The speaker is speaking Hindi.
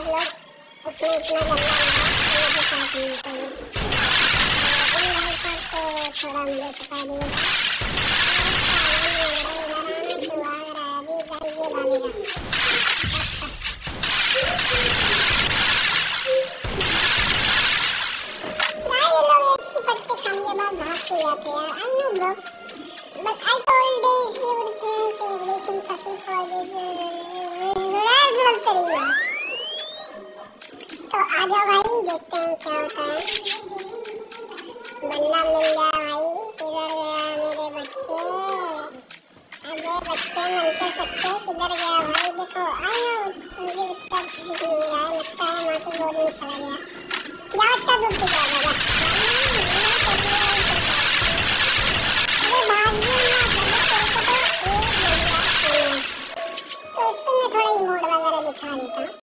लोग इसमें इतना गंदा लगा मुझे साथ मिलता है। इन भाई साहब तो थोड़ा मुझे पता नहीं है। I know, bro. But I told this he would say everything fucking for this बोलते रहिए। तो आ जाओ भाई, देखते हैं क्या होता है। बल्ला मिल गया भाई, किधर गया मेरे बच्चे? अबे बच्चे मन के सच्चे किधर गया भाई? देखो आया, मुझे उत्तर दिख नहीं रहा है, लगता है माँ की गोद में चला गया। जा अच्छा दूध पी जाएगा। अरे भागिए ना, तो उसको मैं थोड़ा इमोट वगैरह दिखा देता हूँ।